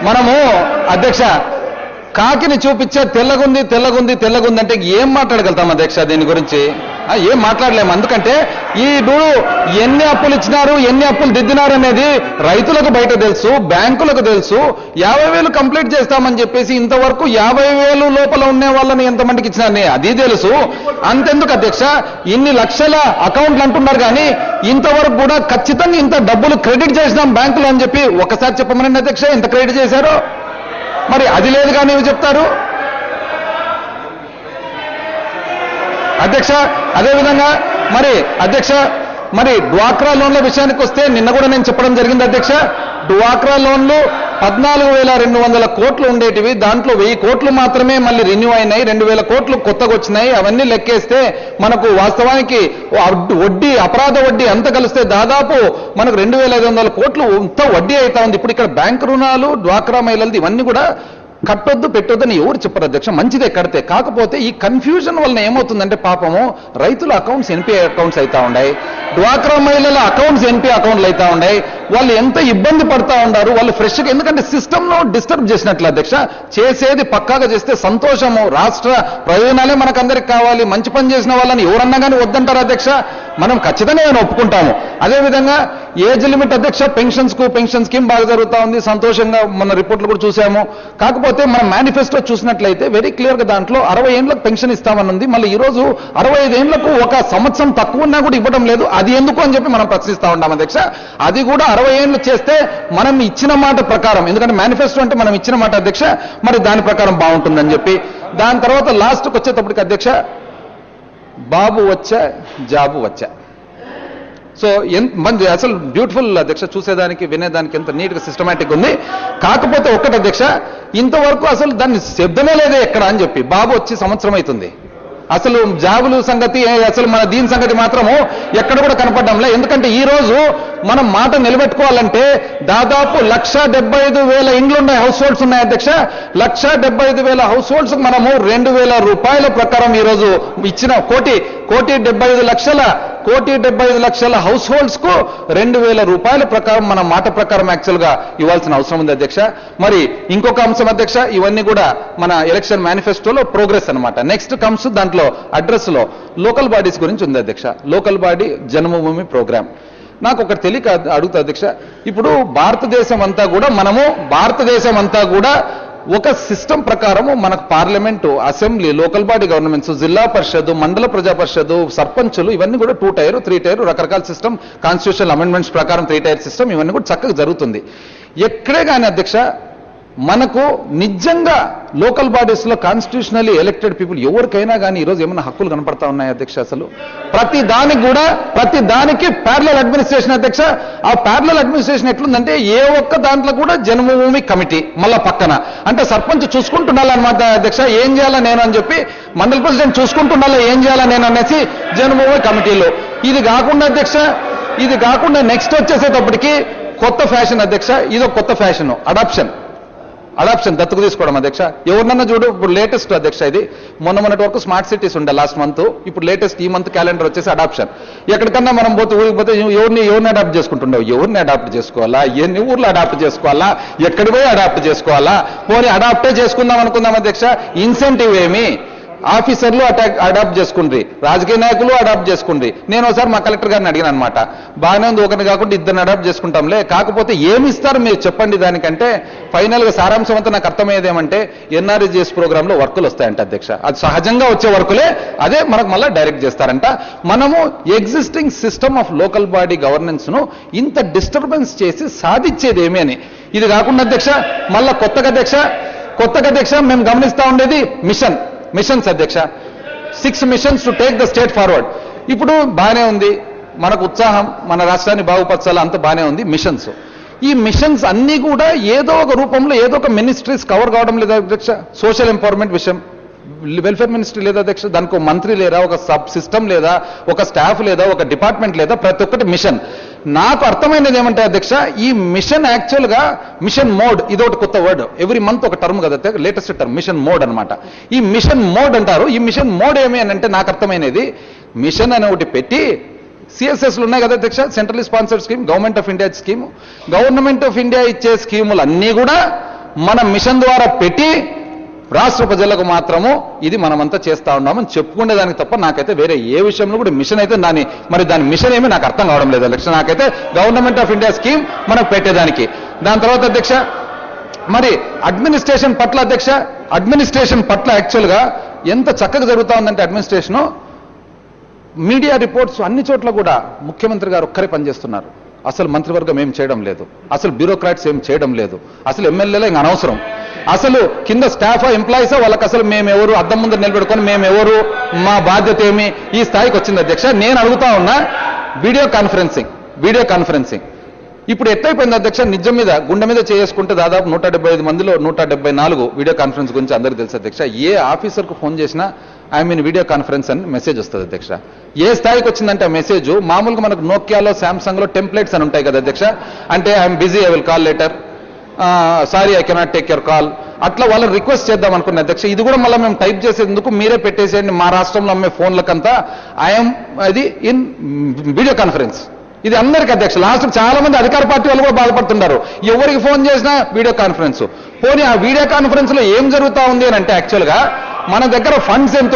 మనము అధ్యక్ష కాకిని చూపించే తెల్లగుంది తెల్లగుంది తెల్లగుంది అంటే ఏం మాట్లాడగలుగుతాం అధ్యక్ష దీని గురించి? ఏం మాట్లాడలేము. ఎందుకంటే ఎన్ని అప్పులు ఇచ్చినారు, ఎన్ని అప్పులు దిద్దినారు అనేది రైతులకు బయట తెలుసు, బ్యాంకులకు తెలుసు. 50,000 కంప్లీట్ చేస్తామని చెప్పేసి ఇంతవరకు 50,000 లోపల ఉండే వాళ్ళని ఎంతమందికి ఇచ్చినారని అది తెలుసు. అంతెందుకు అధ్యక్ష, ఇన్ని లక్షల అకౌంట్లు అంటున్నారు కానీ ఇంతవరకు కూడా ఖచ్చితంగా ఇంత డబ్బులు క్రెడిట్ చేసినాం బ్యాంకులు అని చెప్పి ఒకసారి చెప్పమనండి అధ్యక్ష, ఎంత క్రెడిట్ చేశారో. మరి అది లేదు కానీ ఇవి చెప్తారు అధ్యక్ష. అదేవిధంగా మరి డ్వాక్రా లోన్ల విషయానికి వస్తే నిన్న కూడా నేను చెప్పడం జరిగింది అధ్యక్ష. డ్వాక్రా లోన్లు 14,200 కోట్లు ఉండేటివి, దాంట్లో 1000 కోట్లు మాత్రమే మళ్ళీ రెన్యూ అయినాయి, 2,000 కోట్లు కొత్తగా వచ్చినాయి. అవన్నీ లెక్కేస్తే మనకు వాస్తవానికి వడ్డీ, అపరాధ వడ్డీ అంతా కలిస్తే దాదాపు మనకు 2,500 కోట్లు ఇంత వడ్డీ అవుతా ఉంది. ఇప్పుడు ఇక్కడ బ్యాంకు రుణాలు, డ్వాక్రా మహిళలది ఇవన్నీ కూడా కట్టొద్దు పెట్టొద్దని ఎవరు చెప్పరు అధ్యక్ష, మంచిదే కడితే. కాకపోతే ఈ కన్ఫ్యూజన్ వలన ఏమవుతుందంటే పాపము రైతుల అకౌంట్స్ ఎన్పిఐ అకౌంట్స్ అవుతా ఉన్నాయి, డ్వాక్రా మహిళల అకౌంట్స్ ఎన్పిఐ అకౌంట్లు అవుతా ఉన్నాయి. వాళ్ళు ఎంత ఇబ్బంది పడతా ఉన్నారు వాళ్ళు ఫ్రెష్గా. ఎందుకంటే సిస్టమ్ను డిస్టర్బ్ చేసినట్లు అధ్యక్ష. చేసేది పక్కాగా చేస్తే సంతోషము, రాష్ట్ర ప్రయోజనాలే మనకందరికి కావాలి. మంచి పని చేసిన వాళ్ళని ఎవరన్నా కానీ వద్దంటారు అధ్యక్ష, మనం ఖచ్చితంగా నేను ఒప్పుకుంటాము. అదేవిధంగా ఏజ్ లిమిట్ అధ్యక్ష, పెన్షన్ స్కీమ్ బాగా జరుగుతూ ఉంది, సంతోషంగా మన రిపోర్ట్లు కూడా చూసాము. కాకపోతే మనం మేనిఫెస్టో చూసినట్లయితే వెరీ క్లియర్గా దాంట్లో 60 ఏళ్లకు పెన్షన్ ఇస్తామని ఉంది. మళ్ళీ ఈ రోజు 65 ఏళ్లకు 1 సంవత్సరం తక్కువ ఉన్నా కూడా ఇవ్వడం లేదు. అది ఎందుకు అని చెప్పి మనం ప్రశ్నిస్తా ఉంటాం అధ్యక్ష. అది కూడా 60 ఏళ్ళు చేస్తే మనం ఇచ్చిన మాట ప్రకారం, ఎందుకంటే మేనిఫెస్టో అంటే మనం ఇచ్చిన మాట అధ్యక్ష, మరి దాని ప్రకారం బాగుంటుందని చెప్పి. దాని తర్వాత లాస్ట్కి వచ్చేటప్పటికి అధ్యక్ష, బాబు వచ్చా జాబు వచ్చా. సో మంచి అసలు బ్యూటిఫుల్ అధ్యక్ష, చూసేదానికి వినేదానికి ఎంత నీట్గా సిస్టమేటిక్ ఉంది. కాకపోతే ఒక్కటి అధ్యక్ష, ఇంతవరకు అసలు దాన్ని శబ్దమే లేదే ఎక్కడ అని చెప్పి. బాబు వచ్చి సంవత్సరం అవుతుంది, అసలు జాబులు సంగతి, అసలు మన దీని సంగతి మాత్రము ఎక్కడ కూడా కనపడడంలే. ఎందుకంటే ఈ రోజు మనం మాట నిలబెట్టుకోవాలంటే దాదాపు 1,75,000 ఇండ్లు ఉన్నాయి, హౌస్ హోల్డ్స్ ఉన్నాయి అధ్యక్ష. 1,75,000 హౌస్ హోల్డ్స్ మనము 2,000 రూపాయల ప్రకారం ఈ రోజు ఇచ్చిన 1,75,00,000 హౌస్ హోల్డ్స్ కు 2,000 రూపాయల ప్రకారం మన మాట ప్రకారం యాక్చువల్ గా ఇవ్వాల్సిన అవసరం ఉంది అధ్యక్ష. మరి ఇంకొక అంశం అధ్యక్ష, ఇవన్నీ కూడా మన ఎలక్షన్ మేనిఫెస్టోలో ప్రోగ్రెస్ అన్నమాట. నెక్స్ట్ కమ్స్ దాంట్లో అడ్రస్ లో లోకల్ బాడీస్ గురించి ఉంది అధ్యక్ష. లోకల్ బాడీ జన్మభూమి ప్రోగ్రామ్ నాకు ఒకటి తెలియక అడుగుతా అధ్యక్ష. ఇప్పుడు భారతదేశం అంతా కూడా ఒక సిస్టమ్ ప్రకారము మనకు parliament, assembly, local body governments, జిల్లా పరిషత్, మండల ప్రజా పరిషత్, సర్పంచులు ఇవన్నీ కూడా 2 టైర్ 3 టైర్ రకరకాల సిస్టమ్, కాన్స్టిట్యూషనల్ అమెండ్మెంట్స్ ప్రకారం 3 టైర్ సిస్టమ్ ఇవన్నీ కూడా చక్కగా జరుగుతుంది. ఎక్కడే కానీ అధ్యక్ష మనకు నిజంగా లోకల్ బాడీస్ లో కాన్స్టిట్యూషనల్లీ ఎలక్టెడ్ పీపుల్ ఎవరికైనా కానీ ఈరోజు ఏమైనా హక్కులు కనపడతా ఉన్నాయి అధ్యక్ష? అసలు ప్రతి దానికి ప్యారలల్ అడ్మినిస్ట్రేషన్ అధ్యక్ష. ఆ ప్యారలల్ అడ్మినిస్ట్రేషన్ ఎట్లుందంటే ఏ ఒక్క దాంట్లో కూడా జన్మభూమి కమిటీ మళ్ళా పక్కన, అంటే సర్పంచ్ చూసుకుంటున్నాలన్నమాట అధ్యక్ష, ఏం చేయాలా నేను అని చెప్పి, మండల ప్రెసిడెంట్ చూసుకుంటున్నా ఏం చేయాలా నేను అనేసి జన్మభూమి కమిటీలో. ఇది కాకుండా నెక్స్ట్ వచ్చేసేటప్పటికి కొత్త ఫ్యాషన్ అధ్యక్ష, ఇదో కొత్త ఫ్యాషన్, అడాప్షన్ దత్తుకు తీసుకోవడం అధ్యక్ష. ఎవరినన్నా చూడు, ఇప్పుడు లేటెస్ట్ అధ్యక్ష, ఇది మొన్నటి వరకు స్మార్ట్ సిటీస్ ఉండే లాస్ట్ మంత్, ఇప్పుడు లేటెస్ట్ ఈ మంత్ క్యాలెండర్ వచ్చేసి అడాప్షన్. ఎక్కడికన్నా మనం ఊరికి పోతే ఎవరిని అడాప్ట్ చేసుకుంటుండవు, ఎవరిని అడాప్ట్ చేసుకోవాలా, ఎన్ని ఊర్లు అడాప్ట్ చేసుకోవాలా, ఎక్కడి పోయి అడాప్ట్ చేసుకోవాలా, పోనీ అడాప్టే చేసుకుందాం అనుకుందాం అధ్యక్ష. ఇన్సెంటివ్ ఏమి, ఆఫీసర్లు అడాప్ట్ చేసుకుండ్రి, రాజకీయ నాయకులు అడాప్ట్ చేసుకుండ్రి. నేను ఒకసారి మా కలెక్టర్ గారిని అడిగాను అనమాట, బాగానే ఉంది, ఒకరిని కాకుండా 2 అడాప్ట్ చేసుకుంటాంలే, కాకపోతే ఏమి ఇస్తారు మీరు చెప్పండి దానికంటే. ఫైనల్ గా సారాంశం అంతా నాకు అర్థమయ్యేది ఏమంటే ఎన్ఆర్ఈజిఎస్ ప్రోగ్రామ్ లో వర్కులు వస్తాయంట అధ్యక్ష. అది సహజంగా వచ్చే వర్కులే, అదే మనకు మళ్ళీ డైరెక్ట్ చేస్తారంట. మనము existing system of local body governance ను ఇంత డిస్టర్బెన్స్ చేసి సాధించేది ఏమి అని. ఇది కాకుండా అధ్యక్ష మళ్ళా కొత్తగా అధ్యక్ష మేము గమనిస్తా ఉండేది మిషన్స్ అధ్యక్ష. 6 machines to take the state forward. ఇప్పుడు బాగానే ఉంది, మనకు ఉత్సాహం, మన రాష్ట్రాన్ని బాగుపరచాలి, అంత బాగానే ఉంది. ఈ మిషన్స్ అన్ని కూడా ఏదో ఒక రూపంలో ఏదో ఒక మినిస్ట్రీస్ కవర్ కావడం లేదా అధ్యక్ష? సోషల్ ఎంపవర్మెంట్ విషయం, వెల్ఫేర్ మినిస్ట్రీ లేదా అధ్యక్ష, దానికి ఒక మంత్రి లేదా, ఒక సబ్ సిస్టమ్ లేదా, ఒక స్టాఫ్ లేదా, ఒక డిపార్ట్మెంట్ లేదా, ప్రతి ఒక్కటి మిషన్. నాకు అర్థమైనది ఏమంటే అధ్యక్ష, ఈ మిషన్ యాక్చువల్ గా మిషన్ మోడ్, ఇదొకటి కొత్త వర్డ్, ఎవ్రీ మంత్ ఒక టర్మ్ కదా, లేటెస్ట్ టర్మ్ మిషన్ మోడ్ అనమాట. ఈ మిషన్ మోడ్ అంటారు. ఈ మిషన్ మోడ్ ఏమి అని అంటే నాకు అర్థమైనది, మిషన్ అనే ఒకటి పెట్టి సిఎస్ఎస్లు ఉన్నాయి కదా అధ్యక్ష, central sponsored scheme, government of India scheme, government of India ఇచ్చే స్కీములు అన్నీ కూడా మన మిషన్ ద్వారా పెట్టి రాష్ట్ర ప్రజలకు మాత్రము ఇది మనమంతా చేస్తా ఉన్నామని చెప్పుకునేదానికి తప్ప నాకైతే వేరే ఏ విషయంలో కూడా మిషన్ అయితే దాని మిషన్ ఏమీ నాకు అర్థం కావడం లేదు అధ్యక్ష. నాకైతే గవర్నమెంట్ ఆఫ్ ఇండియా స్కీమ్ మనం పెట్టేదానికి. దాని తర్వాత అధ్యక్ష మరి అడ్మినిస్ట్రేషన్ పట్ల యాక్చువల్గా ఎంత చక్కగా జరుగుతా ఉందంటే అడ్మినిస్ట్రేషను, మీడియా రిపోర్ట్స్ అన్ని చోట్ల కూడా ముఖ్యమంత్రి గారు ఒక్కరే పనిచేస్తున్నారు. అసలు మంత్రివర్గం ఏం చేయడం లేదు, అసలు బ్యూరోక్రాట్స్ ఏం చేయడం లేదు, అసలు ఎమ్మెల్యేలే ఇంకా అనవసరం, అసలు కింద స్టాఫ్ ఎంప్లాయీసా వాళ్ళకి అసలు మేమెవరు అద్దం ముందు నిలబెట్టుకొని మేమెవరు మా బాధ్యత ఏమి ఈ స్థాయికి వచ్చింది అధ్యక్ష. నేను అడుగుతా ఉన్నా వీడియో కాన్ఫరెన్సింగ్ ఇప్పుడు ఎట్టయిపోయింది అధ్యక్ష. నిజం మీద గుండె మీద చేసుకుంటే దాదాపు 175 మందిలో 174 వీడియో కాన్ఫరెన్స్ గురించి అందరికీ తెలుసు అధ్యక్ష. ఏ ఆఫీసర్కు ఫోన్ చేసినా ఐ మీన్ వీడియో కాన్ఫరెన్స్ అని మెసేజ్ వస్తుంది అధ్యక్ష. ఏ స్థాయికి వచ్చిందంటే ఆ మెసేజ్ మామూలుగా మనకు నోకియాలో శాంసంగ్లో టెంప్లెట్స్ అని ఉంటాయి కదా అధ్యక్ష. అంటే I'm busy, I will call later, sorry I cannot take your call, అట్లా వాళ్ళని రిక్వెస్ట్ చేద్దాం అనుకున్న అధ్యక్ష. ఇది కూడా మళ్ళీ మేము టైప్ చేసేందుకు మీరే పెట్టేసేయండి మా రాష్ట్రంలో అమ్మే ఫోన్లకంతా ఐఎమ్ అది ఇన్ వీడియో కాన్ఫరెన్స్. ఇది అందరికీ అధ్యక్ష. లాస్ట్ చాలా మంది అధికార పార్టీ వాళ్ళు కూడా బాధపడుతున్నారు. ఎవరికి ఫోన్ చేసినా వీడియో కాన్ఫరెన్స్. పోనీ ఆ వీడియో కాన్ఫరెన్స్ లో ఏం జరుగుతా ఉంది అని అంటే యాక్చువల్గా మన దగ్గర ఫండ్స్ ఎంత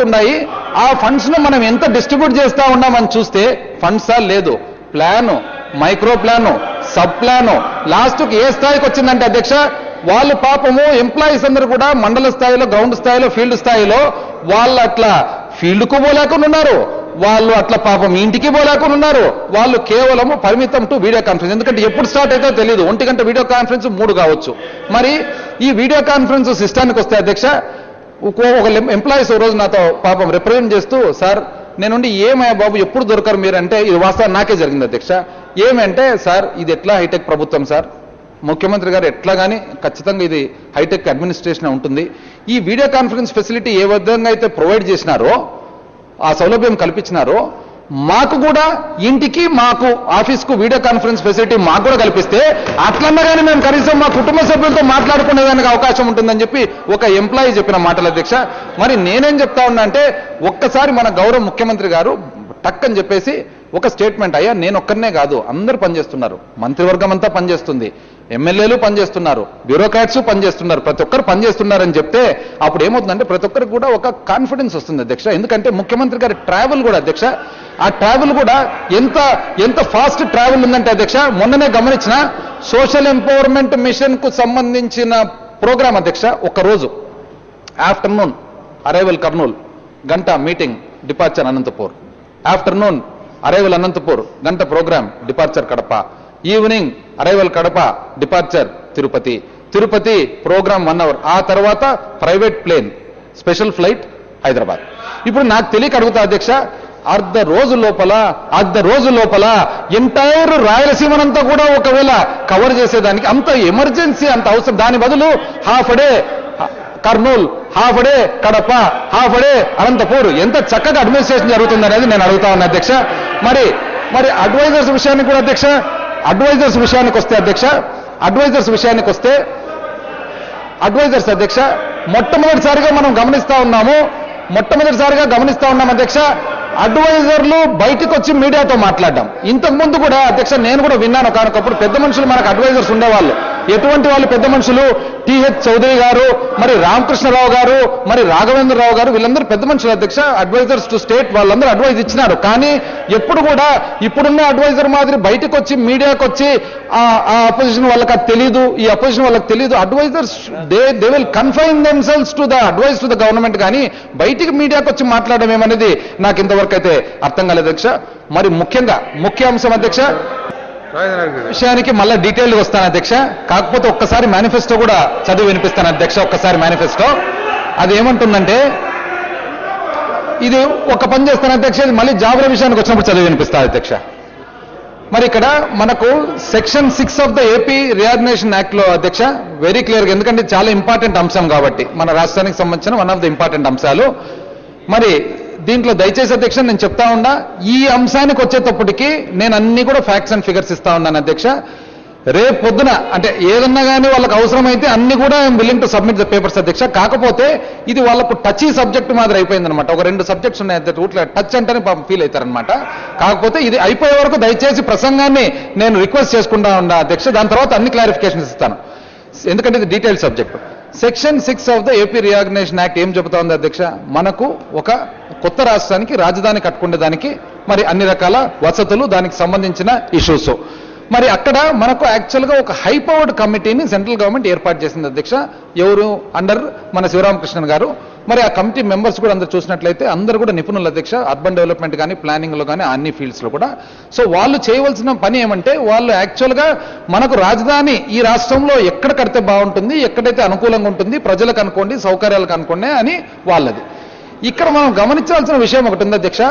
ఉన్నాయి, ఆ ఫండ్స్ ను మనం ఎంత డిస్ట్రిబ్యూట్ చేస్తా ఉన్నామని చూస్తే ఫండ్సా లేదు, plan, micro plan, sub plan, లాస్ట్కి ఏ స్థాయికి వచ్చిందంటే అధ్యక్ష వాళ్ళు పాపము ఎంప్లాయీస్ అందరూ కూడా మండల స్థాయిలో, గ్రౌండ్ స్థాయిలో, ఫీల్డ్ స్థాయిలో వాళ్ళు అట్లా ఫీల్డ్కు పోలేకుండా ఉన్నారు, వాళ్ళు అట్లా పాపం ఇంటికి పోలేకుండా ఉన్నారు. వాళ్ళు కేవలము పరిమితం టు వీడియో కాన్ఫరెన్స్. ఎందుకంటే ఎప్పుడు స్టార్ట్ అయితే తెలియదు, 1 గంట వీడియో కాన్ఫరెన్స్ 3 కావచ్చు. మరి ఈ వీడియో కాన్ఫరెన్స్ సిస్టానికి వస్తే అధ్యక్ష ఒక ఎంప్లాయీస్ రోజు నాతో పాపం రిప్రజెంట్ చేస్తూ, సార్ నేనుండి ఏమయ్యా బాబు ఎప్పుడు దొరకరు మీరంటే, ఇది వాస్తవం నాకే జరిగింది అధ్యక్ష. ఏమంటే సార్ ఇది ఎట్లా హైటెక్ ప్రభుత్వం సార్, ముఖ్యమంత్రి గారు ఎట్లా కానీ ఖచ్చితంగా ఇది హైటెక్ అడ్మినిస్ట్రేషన్ ఉంటుంది. ఈ వీడియో కాన్ఫరెన్స్ ఫెసిలిటీ ఏ విధంగా అయితే ప్రొవైడ్ చేసినారో, ఆ సౌలభ్యం కల్పించినారో, మాకు కూడా ఇంటికి మాకు ఆఫీస్కు వీడియో కాన్ఫరెన్స్ ఫెసిలిటీ మాకు కూడా కల్పిస్తే అట్లన్నా కానీ మేము కనీసం మా కుటుంబ సభ్యులతో మాట్లాడుకునేదానికి అవకాశం ఉంటుందని చెప్పి ఒక ఎంప్లాయీ చెప్పిన మాటలు అధ్యక్ష. మరి నేనేం చెప్తా ఉన్నా అంటే ఒక్కసారి మన గౌరవ ముఖ్యమంత్రి గారు టక్కని చెప్పేసి ఒక స్టేట్మెంట్, అయ్యా నేను ఒక్కరినే కాదు అందరూ పనిచేస్తున్నారు, మంత్రివర్గం అంతా పనిచేస్తుంది, ఎమ్మెల్యేలు పనిచేస్తున్నారు, బ్యూరోక్రాట్స్ పనిచేస్తున్నారు, ప్రతి ఒక్కరు పనిచేస్తున్నారని చెప్తే అప్పుడు ఏమవుతుందంటే ప్రతి ఒక్కరికి కూడా ఒక కాన్ఫిడెన్స్ వస్తుంది అధ్యక్ష. ఎందుకంటే ముఖ్యమంత్రి గారి ట్రావెల్ కూడా అధ్యక్ష, ఆ ట్రావెల్ కూడా ఎంత ఫాస్ట్ ట్రావెల్ ఉందంటే అధ్యక్ష, మొన్ననే గమనించిన సోషల్ ఎంపవర్మెంట్ మిషన్ కు సంబంధించిన ప్రోగ్రామ్ అధ్యక్ష. ఒకరోజు ఆఫ్టర్నూన్ అరైవల్ కర్నూల్, గంట meeting, departure Anantapur, afternoon arrival Anantapur, గంట programme, departure Kadapa, evening arrival Kadapa, departure Tirupati programme 1 hour, ఆ తర్వాత private plane special flight Hyderabad. ఇప్పుడు నాకు తెలియక అడుగుతా అధ్యక్ష, అర్ధ రోజు లోపల ఎంటైర్ రాయలసీమనంతా కూడా ఒకవేళ కవర్ చేసేదానికి అంత ఎమర్జెన్సీ అంత అవసరం, దాని బదులు half day Kurnool, half day Kadapa, half day Anantapur, ఎంత చక్కగా అడ్మినిస్ట్రేషన్ జరుగుతుంది అనేది నేను అడుగుతా ఉన్నా అధ్యక్ష. మరి అడ్వైజర్స్ విషయానికి కూడా అధ్యక్ష, అడ్వైజర్స్ విషయానికి వస్తే అధ్యక్ష మొట్టమొదటిసారిగా మనం గమనిస్తా ఉన్నాం అధ్యక్ష, అడ్వైజర్లు బయటకు వచ్చి మీడియాతో మాట్లాడడం. ఇంతకు ముందు కూడా అధ్యక్ష నేను కూడా విన్నాను, కానప్పుడు పెద్ద మనుషులు మనకు అడ్వైజర్స్ ఉండేవాళ్ళు. ఎటువంటి వాళ్ళు పెద్ద మనుషులు, టిహెచ్ చౌదరి గారు, మరి రామకృష్ణరావు గారు, మరి రాఘవేంద్రరావు గారు, వీళ్ళందరూ పెద్ద మనుషులు అధ్యక్ష, అడ్వైజర్స్ టు స్టేట్, వాళ్ళందరూ అడ్వైజ్ ఇచ్చినారు. కానీ ఎప్పుడు కూడా ఇప్పుడున్న అడ్వైజర్ మాదిరి బయటకు వచ్చి మీడియాకు వచ్చి ఆ అపోజిషన్ వాళ్ళకి అది తెలీదు, ఈ అపోజిషన్ వాళ్ళకి తెలీదు. Advisers they will confine themselves to the advice to the government, కానీ బయటికి మీడియాకు వచ్చి మాట్లాడడం ఏమనేది నాకు ఇంతవరకు అయితే అర్థం కాలేదు అధ్యక్ష. మరి ముఖ్య అంశం అధ్యక్ష విషయానికి మళ్ళీ డీటెయిల్గా వస్తాను అధ్యక్ష. కాకపోతే ఒక్కసారి మేనిఫెస్టో కూడా చదివి వినిపిస్తాను అధ్యక్ష. ఒక్కసారి మేనిఫెస్టో అది ఏమంటుందంటే, ఇది ఒక పని చేస్తాను అధ్యక్ష, మళ్ళీ జాబుల విషయానికి వచ్చినప్పుడు చదివి వినిపిస్తాను అధ్యక్ష. మరి ఇక్కడ మనకు section 6 of the AP reorganisation act లో అధ్యక్ష వెరీ క్లియర్గా, ఎందుకంటే చాలా ఇంపార్టెంట్ అంశం కాబట్టి మన రాష్ట్రానికి సంబంధించిన వన్ ఆఫ్ ద ఇంపార్టెంట్ అంశాలు. మరి దీంట్లో దయచేసి అధ్యక్ష నేను చెప్తా ఉన్నా, ఈ అంశానికి వచ్చేటప్పటికి నేను అన్ని కూడా ఫ్యాక్ట్స్ అండ్ ఫిగర్స్ ఇస్తా ఉన్నాను అధ్యక్ష. రేపు పొద్దున అంటే ఏదన్నా కానీ వాళ్ళకి అవసరమైతే అన్ని కూడా willing to submit the papers అధ్యక్ష. కాకపోతే ఇది వాళ్ళకు టచ్ సబ్జెక్ట్ మాదిరి అయిపోయిందనమాట. ఒక 2 సబ్జెక్ట్స్ ఉన్నాయి అధ్యక్ష, టచ్ అంటేనే ఫీల్ అవుతారనమాట. కాకపోతే ఇది అయిపోయే వరకు దయచేసి ప్రసంగాన్ని నేను రిక్వెస్ట్ చేసుకుంటా ఉన్నా అధ్యక్ష. దాని తర్వాత అన్ని క్లారిఫికేషన్స్ ఇస్తాను, ఎందుకంటే ఇది detail subject. Section 6 of the AP reorganisation act ఏం చెబుతా ఉంది అధ్యక్ష? మనకు ఒక కొత్త రాష్ట్రానికి రాజధాని కట్టుకునే దానికి మరి అన్ని రకాల వసతులు, దానికి సంబంధించిన ఇష్యూస్. మరి అక్కడ మనకు యాక్చువల్గా ఒక హై పవర్డ్ కమిటీని సెంట్రల్ గవర్నమెంట్ ఏర్పాటు చేసింది అధ్యక్ష. ఎవరు? అండర్ మన శివరామకృష్ణన్ గారు. మరి ఆ కమిటీ మెంబర్స్ కూడా అందరూ చూసినట్లయితే అందరూ కూడా నిపుణులు అధ్యక్ష, అర్బన్ డెవలప్మెంట్ కానీ, ప్లానింగ్లో కానీ, అన్ని ఫీల్డ్స్లో కూడా. సో వాళ్ళు చేయవలసిన పని ఏమంటే, వాళ్ళు యాక్చువల్గా మనకు రాజధాని ఈ రాష్ట్రంలో ఎక్కడ కడితే బాగుంటుంది, ఎక్కడైతే అనుకూలంగా ఉంటుంది, ప్రజలకు అనుకోండి, సౌకర్యాలకు అనుకోండి అని వాళ్ళది. ఇక్కడ మనం గమనించాల్సిన విషయం ఒకటి ఉంది అధ్యక్ష.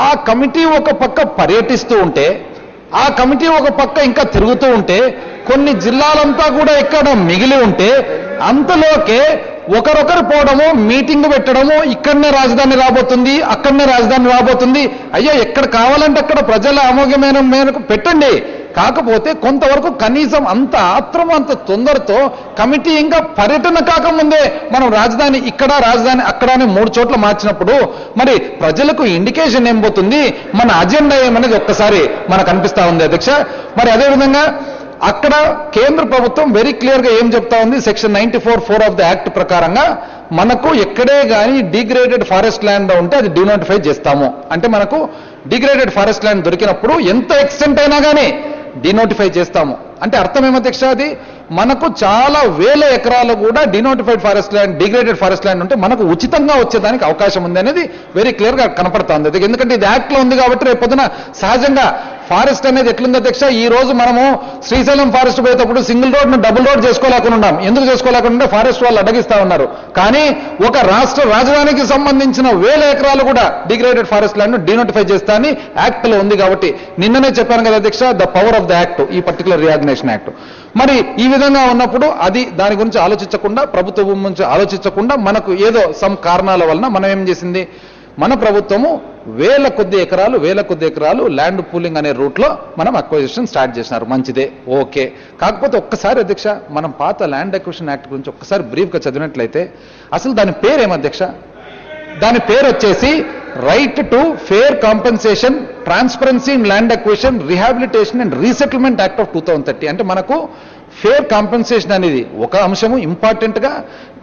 ఆ కమిటీ ఒక పక్క పర్యటిస్తూ ఉంటే, ఆ కమిటీ ఒక పక్క ఇంకా తిరుగుతూ ఉంటే, కొన్ని జిల్లాలంతా కూడా ఇక్కడ మిగిలి ఉంటే, అంతలోకే ఒకరొకరు పోవడము, మీటింగ్ పెట్టడము, ఇక్కడనే రాజధాని రాబోతుంది, అక్కడనే రాజధాని రాబోతుంది. అయ్యో, ఎక్కడ కావాలంటే అక్కడ ప్రజల ఆమోగ్యమైన మేరకు పెట్టండి. కాకపోతే కొంతవరకు కనీసం అంత ఆత్రం, అంత తొందరతో కమిటీ ఇంకా పర్యటన కాకముందే మనం రాజధాని ఇక్కడ, రాజధాని అక్కడ అని 3 చోట్ల మార్చినప్పుడు మరి ప్రజలకు ఇండికేషన్ ఏం పోతుంది, మన అజెండా ఏమనేది ఒక్కసారి మనకు అనిపిస్తా ఉంది అధ్యక్ష. మరి అదేవిధంగా అక్కడ కేంద్ర ప్రభుత్వం వెరీ క్లియర్ గా ఏం చెప్తా ఉంది, సెక్షన్ 94(4) ఆఫ్ ద యాక్ట్ ప్రకారంగా మనకు ఎక్కడే కానీ డిగ్రేడెడ్ ఫారెస్ట్ ల్యాండ్ ఉంటే అది డినోటిఫై చేస్తాము. అంటే మనకు డిగ్రేడెడ్ ఫారెస్ట్ ల్యాండ్ దొరికినప్పుడు ఎంత ఎక్స్టెంట్ అయినా కానీ డినోటిఫై చేస్తాము. అంటే అర్థం ఏమధ్యక్ష? అది మనకు చాలా వేల ఎకరాలు కూడా denotified forest land, degraded forest land ఉంటే మనకు ఉచితంగా వచ్చేదానికి అవకాశం ఉంది అనేది వెరీ క్లియర్ గా కనపడుతుంది. ఎందుకంటే ఇది యాక్ట్ లో ఉంది కాబట్టి రేపు పొద్దున సహజంగా ఫారెస్ట్ అనేది ఎట్లుంది అధ్యక్ష? ఈ రోజు మనము శ్రీశైలం ఫారెస్ట్ పోయేటప్పుడు సింగిల్ రోడ్ ను డబుల్ రోడ్ చేసుకోలేకుండా ఉన్నాం. ఎందుకు చేసుకోలేకుండా? ఫారెస్ట్ వాళ్ళు అడ్డగిస్తా ఉన్నారు. కానీ ఒక రాష్ట్ర రాజధానికి సంబంధించిన వేల ఎకరాలు కూడా డిగ్రేడెడ్ ఫారెస్ట్ ల్యాండ్ ను డినోటిఫై చేస్తా అని యాక్ట్ లో ఉంది. కాబట్టి నిన్ననే చెప్పాను కదా అధ్యక్ష, the power of the act, ఈ పర్టికులర్ రీఆర్గనైజేషన్ యాక్ట్. మరి ఈ విధంగా ఉన్నప్పుడు అది దాని గురించి ఆలోచించకుండా, ప్రభుత్వం గురించి ఆలోచించకుండా, మనకు ఏదో సమ్ కారణాల వలన మనం ఏం చేసింది, మన ప్రభుత్వము వేల కొద్ది ఎకరాలు ల్యాండ్ పూలింగ్ అనే రూట్లో మనం అక్విజిషన్ స్టార్ట్ చేసినారు. మంచిదే, ఓకే. కాకపోతే ఒక్కసారి అధ్యక్ష, మనం పాత ల్యాండ్ అక్విజిషన్ యాక్ట్ గురించి ఒక్కసారి బ్రీఫ్గా చదివినట్లయితే అసలు దాని పేరు ఏమధ్యక్ష? దాని పేరు వచ్చేసి right to fair compensation, transparency in land acquisition, rehabilitation and resettlement act of 2030. అంటే మనకు ఫేర్ కాంపెన్సేషన్ అనేది ఒక అంశము ఇంపార్టెంట్ గా,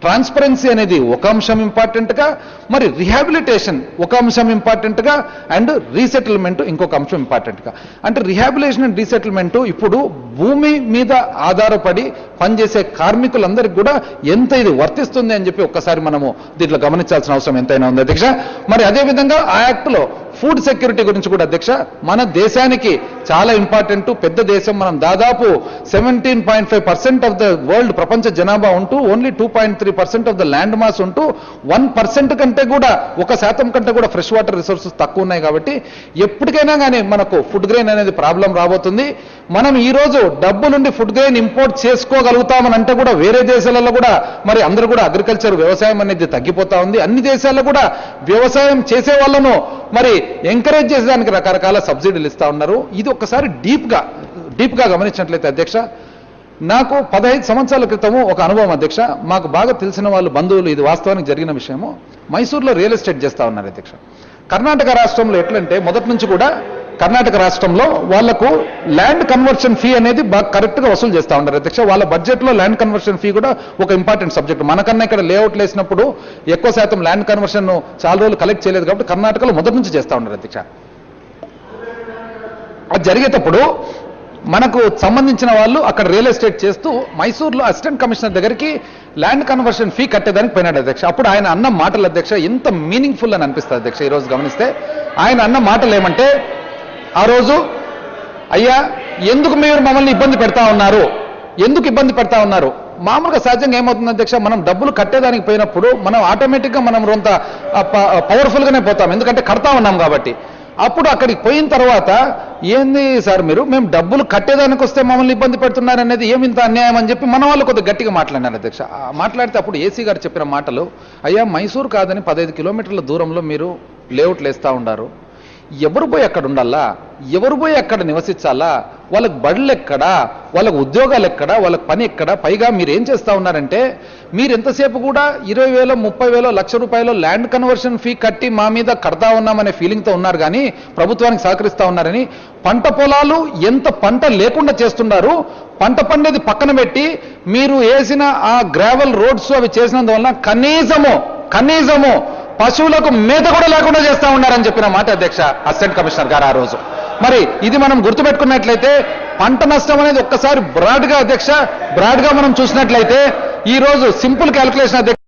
ట్రాన్స్పరెన్సీ అనేది ఒక అంశం ఇంపార్టెంట్ గా, మరి రిహాబిలిటేషన్ ఒక అంశం ఇంపార్టెంట్ గా, అండ్ రీసెటిల్మెంట్ ఇంకొక అంశం ఇంపార్టెంట్ గా. అంటే రిహాబిలిటేషన్ అండ్ రీసెటిల్మెంట్ ఇప్పుడు భూమి మీద ఆధారపడి పనిచేసే కార్మికులందరికీ కూడా ఎంత ఇది వర్తిస్తుంది అని చెప్పి ఒక్కసారి మనము దీంట్లో గమనించాల్సిన అవసరం ఎంతైనా ఉంది అధ్యక్ష. మరి అదేవిధంగా ఆ యాక్ట్ లో ఫుడ్ సెక్యూరిటీ గురించి కూడా అధ్యక్ష, మన దేశానికి చాలా ఇంపార్టెంట్. పెద్ద దేశం మనం, దాదాపు 17.5% ఆఫ్ ద వరల్డ్ ప్రపంచ జనాభా ఉంటూ only 2.3% of the land mass ఉంటూ 1% కంటే కూడా, 1% కంటే కూడా ఫ్రెష్ వాటర్ రిసోర్సెస్ తక్కువ ఉన్నాయి. కాబట్టి ఎప్పటికైనా కానీ మనకు ఫుడ్ గ్రెయిన్ అనేది ప్రాబ్లం రాబోతుంది. మనం ఈ రోజు డబ్బు నుండి ఫుడ్ గ్రెయిన్ ఇంపోర్ట్ చేసుకోగలుగుతామని అంటే కూడా వేరే దేశాలలో కూడా మరి అందరూ కూడా అగ్రికల్చర్, వ్యవసాయం అనేది తగ్గిపోతా ఉంది. అన్ని దేశాల్లో కూడా వ్యవసాయం చేసే వాళ్ళను మరి ఎంకరేజ్ చేసేదానికి రకరకాల సబ్సిడీలు ఇస్తా ఉన్నారు. ఇది ఒక్కసారి డీప్ గా గమనించినట్లయితే అధ్యక్ష, నాకు 15 సంవత్సరాల క్రితము ఒక అనుభవం అధ్యక్ష. మాకు బాగా తెలిసిన వాళ్ళు, బంధువులు, ఇది వాస్తవానికి జరిగిన విషయము. మైసూరులో రియల్ ఎస్టేట్ చేస్తా ఉన్నారు అధ్యక్ష. కర్ణాటక రాష్ట్రంలో ఎట్లంటే మొదటి నుంచి కూడా కర్ణాటక రాష్ట్రంలో వాళ్లకు ల్యాండ్ కన్వర్షన్ ఫీ అనేది బాగా కరెక్ట్ గా వసూలు చేస్తా ఉన్నారు అధ్యక్ష. వాళ్ళ బడ్జెట్ లో ల్యాండ్ కన్వర్షన్ ఫీ కూడా ఒక ఇంపార్టెంట్ సబ్జెక్ట్. మనకన్నా ఇక్కడ లేఅవుట్లు వేసినప్పుడు ఎక్కువ శాతం ల్యాండ్ కన్వర్షన్ చాలా రోజులు కలెక్ట్ చేయలేదు కాబట్టి కర్ణాటకలో మొదటి నుంచి చేస్తా ఉన్నారు అధ్యక్ష. అది జరిగేటప్పుడు మనకు సంబంధించిన వాళ్ళు అక్కడ రియల్ ఎస్టేట్ చేస్తూ మైసూరులో అసిస్టెంట్ కమిషనర్ దగ్గరికి ల్యాండ్ కన్వర్షన్ ఫీ కట్టేదానికి పోయినాడు అధ్యక్ష. అప్పుడు ఆయన అన్న మాటలు అధ్యక్ష ఎంత మీనింగ్ఫుల్ అని అనిపిస్తుంది అధ్యక్ష. ఈ రోజు గమనిస్తే ఆయన అన్న మాటలు ఏమంటే, ఆ రోజు అయ్యా ఎందుకు మీరు మమ్మల్ని ఇబ్బంది పెడతా ఉన్నారు, ఎందుకు ఇబ్బంది పెడతా ఉన్నారు? మామూలుగా సహజంగా ఏమవుతుంది అధ్యక్ష, మనం డబ్బులు కట్టేదానికి పోయినప్పుడు మనం ఆటోమేటిక్గా మనం కొంత పవర్ఫుల్ గానే పోతాం, ఎందుకంటే కడతా ఉన్నాం కాబట్టి. అప్పుడు అక్కడికి పోయిన తర్వాత ఏంది సార్ మీరు, మేము డబ్బులు కట్టేదానికి వస్తే మమ్మల్ని ఇబ్బంది పెడుతున్నారు అనేది ఏమింత అన్యాయం అని చెప్పి మన వాళ్ళు కొద్దిగా గట్టిగా మాట్లాడినారు అధ్యక్ష. మాట్లాడితే అప్పుడు ఏసీ గారు చెప్పిన మాటలు, అయ్యా మైసూరు కాదని 15 కిలోమీటర్ల దూరంలో మీరు లేఅవుట్లు వేస్తూ ఉండారు, ఎవరు పోయి అక్కడ ఉండాలా, ఎవరు పోయి అక్కడ నివసించాలా, వాళ్ళకి బడులు ఎక్కడా, వాళ్ళకి ఉద్యోగాలు ఎక్కడా, వాళ్ళకి పని ఎక్కడా. పైగా మీరు ఏం చేస్తా ఉన్నారంటే, మీరు ఎంతసేపు కూడా 20,000, 30,000, ₹1,00,000 ల్యాండ్ కన్వర్షన్ ఫీ కట్టి మా మీద కడతా ఉన్నామనే ఫీలింగ్తో ఉన్నారు కానీ ప్రభుత్వానికి సహకరిస్తా ఉన్నారని. పంట పొలాలు ఎంత పంట లేకుండా చేస్తున్నారు, పంట పండేది పక్కన పెట్టి మీరు వేసిన ఆ గ్రావెల్ రోడ్స్ అవి చేసినందువల్ల కనీసము పశువులకు మేత కూడా లేకుండా చేస్తా ఉన్నారని చెప్పిన మాట అధ్యక్ష అసిస్టెంట్ కమిషనర్ గారు ఆ రోజు. మరి ఇది మనం గుర్తుపెట్టుకున్నట్లయితే పంట నష్టం అనేది ఒక్కసారి బ్రాడ్గా మనం చూసినట్లయితే ఈ రోజు సింపుల్ క్యాలిక్యులేషన్ అధ్యక్ష